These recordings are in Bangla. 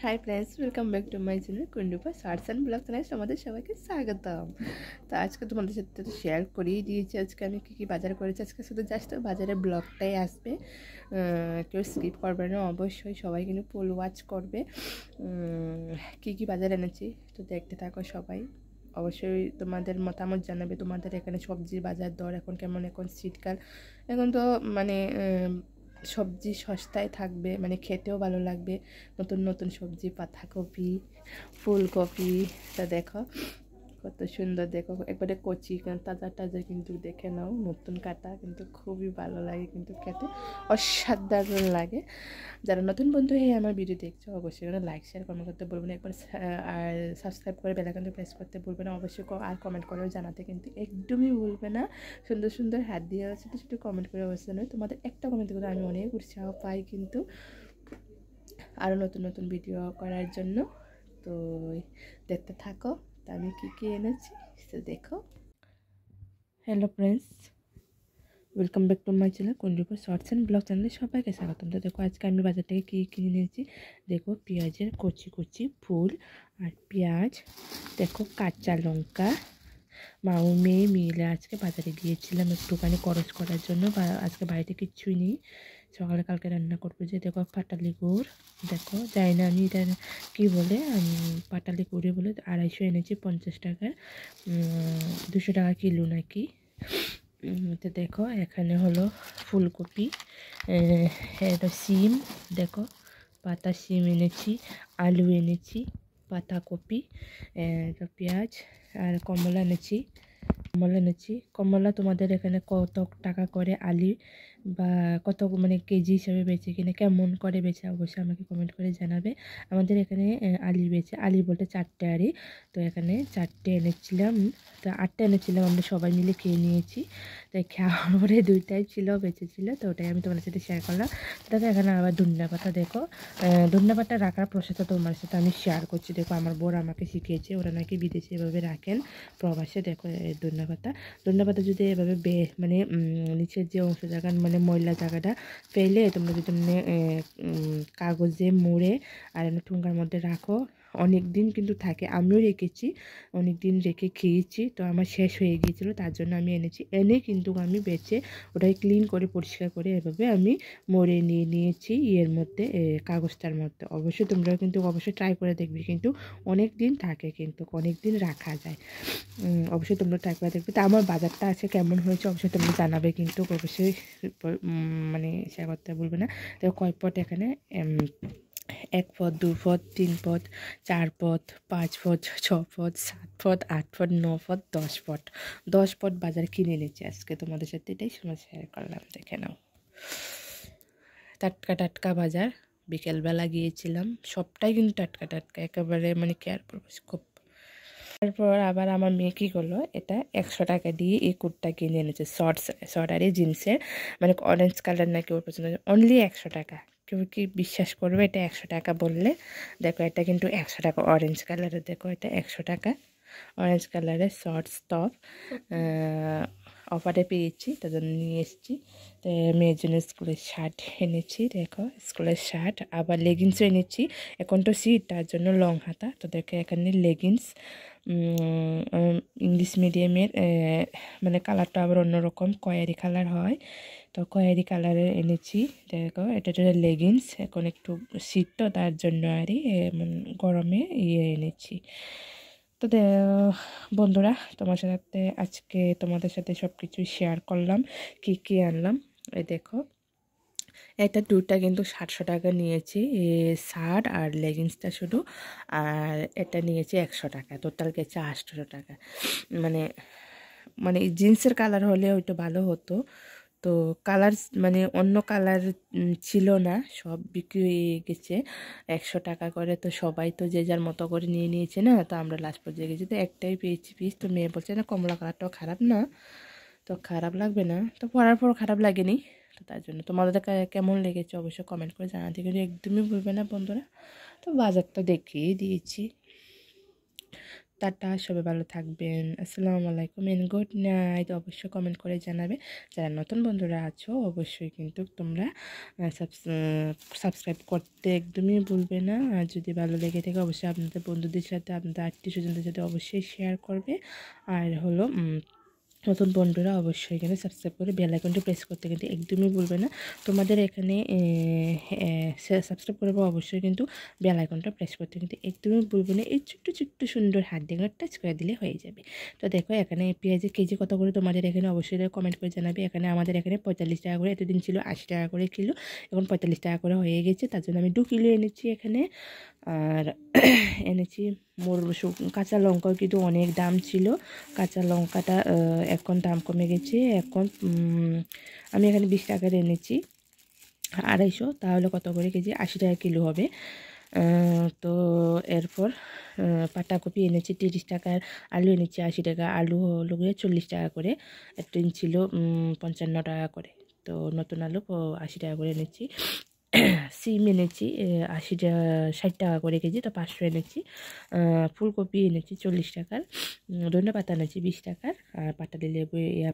High friends, welcome back to my channel Kundupa shorts and vlog চ্যানেলে তোমাদের সবাইকে স্বাগতম। তো আজকে তোমাদের সাথে তো শেয়ার করেই দিয়েছি আজকে আমি কী বাজার করেছি। আজকে শুধু জাস্ট বাজারের ব্লগটাই আসবে, কেউ স্কিপ করবে না, অবশ্যই সবাই কিন্তু ফুল ওয়াচ করবে। কী বাজার এনেছি তো দেখতে থাকো সবাই। অবশ্যই তোমাদের মতামত জানাবে, তোমাদের এখানে সবজির বাজার দর এখন কেমন। এখন শীতকাল, এখন তো মানে সবজি সস্তায় থাকবে, মানে খেতেও ভালো লাগবে। নতুন নতুন সবজি, পাতাকপি, ফুলকপি, তা দেখো কত সুন্দর, দেখো একবারে কচি, তাজা তাজা কিন্তু দেখে নাও, নতুন কাটা, কিন্তু খুবই ভালো লাগে, কিন্তু খেতে অসাধারণ লাগে। যারা নতুন বন্ধু হয়ে আমার ভিডিও দেখছো অবশ্যই লাইক শেয়ার কমেন্ট করতে বলবে না, একবার আর সাবস্ক্রাইব করে বেল আইকনটা প্রেস করতে বলবে না অবশ্যই, আর কমেন্ট করেও জানাতে কিন্তু একদমই ভুলবে না। সুন্দর সুন্দর হাত দিয়ে ছোটো ছোটো কমেন্ট করে অবশ্যই নয়, তোমাদের একটা কমেন্ট করে আমি অনেক উৎসাহ পাই কিন্তু আরও নতুন নতুন ভিডিও করার জন্য। তো দেখতে থাকো তা আমি কী এনেছি তো দেখো। Hello friends, welcome back to my channel Kundupa shorts and vlog চ্যানেলে সবাইকে স্বাগতম। তো দেখো আজকে আমি বাজার থেকে কী কিনে নিয়েছি। দেখো পেঁয়াজের কচি কচি ফুল আর পেঁয়াজ, দেখো কাঁচা লঙ্কা। মা ও মেয়ে মিলে আজকে বাজারে গিয়েছিলাম একটুখানি খরচ করার জন্য, বা আজকে বাড়িতে কিচ্ছুই নেই, সকালে কালকে রান্না করবো। যে দেখো পাটালি গুড়, দেখো জানি না আমি এটা কী বলে, আমি পাটালি গুড়ে বলে 250 এনেছি, 50 টাকার, 200 টাকা কিলো নাকি। তো দেখো এখানে হলো ফুলকপি, এটা সিম, দেখো পাতা সিম এনেছি, আলু এনেছি, পাতাকপি, পেঁয়াজ আর কমলা এনেছি। কমলা তোমাদের এখানে কত টাকা করে আলি, বা কত মানে কেজি হিসাবে বেচে কিনা, কেমন করে বেচে অবশ্যই আমাকে কমেন্ট করে জানাবে। আমাদের এখানে আলি বেচে, আলি বলতে 4টে আলি, তো এখানে 4টে এনেছিলাম, তো 8টে এনেছিলাম, আমরা সবাই মিলে খেয়ে নিয়েছি। তো খাওয়ার পরে 2টাই ছিল বেঁচেছিলো, তো ওটাই আমি তোমাদের সাথে শেয়ার করলাম। তাতে এখানে আবার ধনিয়া পাতা, দেখো ধনিয়া পাতা রাখার প্রসেসটা তোমার সাথে আমি শেয়ার করছি। দেখো আমার বোর আমাকে শিখিয়েছে, ওরা নাকি বিদেশে এভাবে রাখেন, প্রবাসে। দেখো ধনিয়া পাতা যদি এভাবে মানে নিচের যে অংশ জায়গা মানে ময়লা জায়গাটা ফেলে তোমরা যদি কাগজে মুড়ে আর ঠুঙ্গার মধ্যে রাখো, অনেক দিন কিন্তু থাকে। আমিও রেখেছি, অনেক দিন রেখে খেয়েছি, তো আমার শেষ হয়ে গিয়েছিলো, তার জন্য আমি এনে কিন্তু আমি বেছে ওটাকে ক্লিন করে পরিষ্কার করে এভাবে আমি মুড়ে নিয়েছি এর মধ্যে, কাগজটার মধ্যে। অবশ্যই তোমরা কিন্তু অবশ্যই ট্রাই করে দেখবে, কিন্তু অনেক দিন থাকে, কিন্তু অনেক দিন রাখা যায়। অবশ্যই তোমরা ট্রাই করে দেখবে। তা আমার বাজারটা আছে কেমন হয়েছে অবশ্যই তোমরা জানাবে, কিন্তু অবশ্যই মানে শেয়ার করতে বলবে না। তো কয় পট এখানে 1 পদ, 2 পদ, 3 পদ, 4 পদ, 5 পদ, 6 পদ, 7 পদ, 8 পদ, 9 পদ, 10 পদ, 10 পদ বাজার কিনে নিয়েছি আজকে তোমাদের সাথে, এটাই সময় শেয়ার করলাম, দেখে নাও। টাটকা টাটকা বাজার, বিকেলবেলা গিয়েছিলাম, সবটাই কিন্তু টাটকা টাটকা, একেবারে মানে কেয়ার পারপাস খুব। তারপর আবার আমার মেয়ে কী করলো, এটা 100 টাকা দিয়ে এই কুর্তা কিনে এনেছে, শর্ট আর এই জিন্সের, মানে অরেঞ্জ কালার নাকি ওর পছন্দ, অনলি 100 টাকা। কেউ কি বিশ্বাস করবে এটা 100 টাকা বললে? দেখো এটা কিন্তু 100 টাকা, অরেঞ্জ কালারের, দেখো এটা 100 টাকা অরেঞ্জ কালারের শর্টস টপ, অফারে পেয়েছি, তার জন্য নিয়ে এসেছি। তো মেয়ের জন্য স্কুলের শার্ট এনেছি, দেখো স্কুলের শার্ট, আবার লেগিংসও এনেছি। এখন তো শীত, তার জন্য লং হাতা, তো দেখো এখানে লেগিংস, ইংলিশ মিডিয়ামের, মানে কালারটা আবার অন্যরকম, খয়েরি কালার হয়, তো খয়েরি কালারের এনেছি। দেখো এটা লেগিংস, এখন একটু শীত তো তার জন্য গরমে এনেছি। তো বন্ধুরা তোমাদের সাথে সব কিছুই শেয়ার করলাম, কি আনলাম। এই দেখো এটা দুটা কিন্তু 700 টাকা নিয়েছি, শার্ট আর লেগিংসটা শুধু, আর এটা নিয়েছি 100 টাকা, টোটাল গেছে 800 টাকা। মানে মানে জিন্সের কালার হলে ওইটা ভালো হতো, তো কালার মানে অন্য কালার ছিল না, সব বিক্রি হয়ে গেছে 100 টাকা করে। তো সবাই তো যে যার মতো করে নিয়েছে না, তো আমরা লাস্ট পর্যায়ে গেছি, তো একটাই পেয়েছি পিস। তো মেয়ে বলছে না কমলা কালারটাও খারাপ না, তো খারাপ লাগবে না, তো পরার পর খারাপ লাগেনি। তো তার জন্য তোমাদের কেমন লেগেছে অবশ্যই কমেন্ট করে জানাতে, কিন্তু একদমই ভুলবে না বন্ধুরা। তো বাজারটা দেখিয়ে দিয়েছি, টাটা, সবাই ভালো থাকবেন। আসসালামু আলাইকুম এন্ড গুড নাইট। অবশ্যই কমেন্ট করে জানাবে। যারা নতুন বন্ধুরা আছো অবশ্যই কিন্তু তোমরা সাবস্ক্রাইব করতে একদমই ভুলবে না। আর যদি ভালো লেগে থাকে অবশ্যই আপনাদের বন্ধুদের সাথে, আপনাদের আত্মীয়স্বজনদের সাথে অবশ্যই শেয়ার করবে। আর হলো নতুন বন্ধুরা অবশ্যই এখানে সাবস্ক্রাইব করে বেল আইকনটি প্রেস করতে কিন্তু একদমই ভুলবে না। তোমাদের এখানে সাবস্ক্রাইব করবো অবশ্যই কিন্তু বেল আইকনটা প্রেস করতে কিন্তু একদমই ভুলবে না। এই ছোট্ট ছোট্ট সুন্দর হাত দিয়ে টাচ করে দিলে হয়ে যাবে। তো দেখো এখানে পেঁয়াজের কেজি কত করে তোমাদের এখানে অবশ্যই কমেন্ট করে জানাবে। এখানে আমাদের এখানে 45 টাকা করে, এতদিন ছিল 80 টাকা করে কিলো, এখন 45 টাকা করে হয়ে গেছে। তার জন্য আমি 2 কিলো এনেছি এখানে। আর এনেছি কাঁচা লঙ্কাও কিন্তু অনেক দাম ছিল। কাঁচা লঙ্কাটা এখন দাম কমে গেছে। এখন আমি এখানে 20 টাকার এনেছি 250, তাহলে কত করে কেজি? 80 টাকা কিলো হবে। তো এরপর পাতাকপি এনেছি 30 টাকার, আলু এনেছি 80 টাকা, আলু হলো 40 টাকা করে, একদিন ছিল 55 টাকা করে। তো নতুন আলু 80 টাকা করে এনেছি। সিম এনেছি 60 টাকা করে কেজি, তো 500 এনেছি। ফুলকপি এনেছি 40 টাকার, ধনে পাতা এনেছি 20 টাকার, আর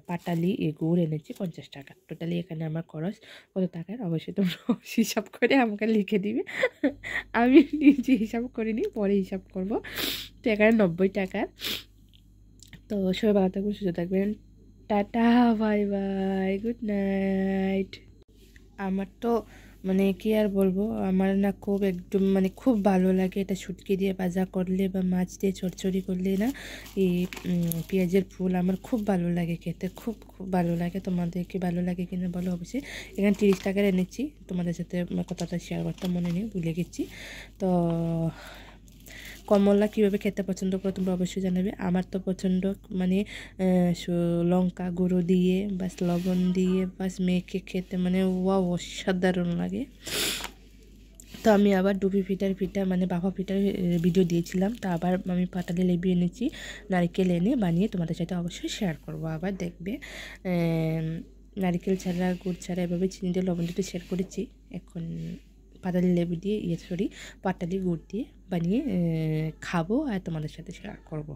পাটালি গুড় এনেছি 50 টাকা। টোটালি এখানে আমার খরচ কত টাকার অবশ্যই তোমরা হিসাব করে আমাকে লিখে দিবে। আমি নিজে হিসাব করিনি, পরে হিসাব করব। তো এখানে 90 টাকার। তো সবাই ভালো থাকবেন, সুস্থ থাকবেন। Tata, bye bye, good night. আমার তো মানে কি আর বলবো, আমার না খুব একদম মানে খুব ভালো লাগে এটা শুটকি দিয়ে ভাজা করলে বা মাছ দিয়ে চচ্চড়ি করলে না, এই পেঁয়াজের ফুল আমার খুব ভালো লাগে খেতে, খুব খুব ভালো লাগে। তোমাদেরকে ভালো লাগে কিনা বলো অবশ্যই। এখানে 30 টাকার এনেছি, তোমাদের সাথে কথাটা শেয়ার করতে মনে নেই, ভুলে গেছি। তো কমলা কীভাবে খেতে পছন্দ করো তোমরা অবশ্যই জানাবে। আমার তো পছন্দ মানে লঙ্কা গুঁড়ো দিয়ে বাস লবণ দিয়ে বাস মেখে খেতে মানে ওয়াও, অসাধারণ লাগে। তো আমি আবার ডুবি পিঠা মানে বাফা পিঠার ভিডিও দিয়েছিলাম। তো আবার আমি পাটালি লেবু এনেছি, নারকেল এনে বানিয়ে তোমাদের সাথে অবশ্যই শেয়ার করব। আবার দেখবে নারকেল ছাড়া, গুড় ছাড়া এভাবে চিনি দিয়ে লবণ দিয়ে শেয়ার করেছি। এখন পাটালি লেবু দিয়ে পাটালি গুড় দিয়ে বানিয়ে খাবো আর তোমাদের সাথে শেয়ার করব।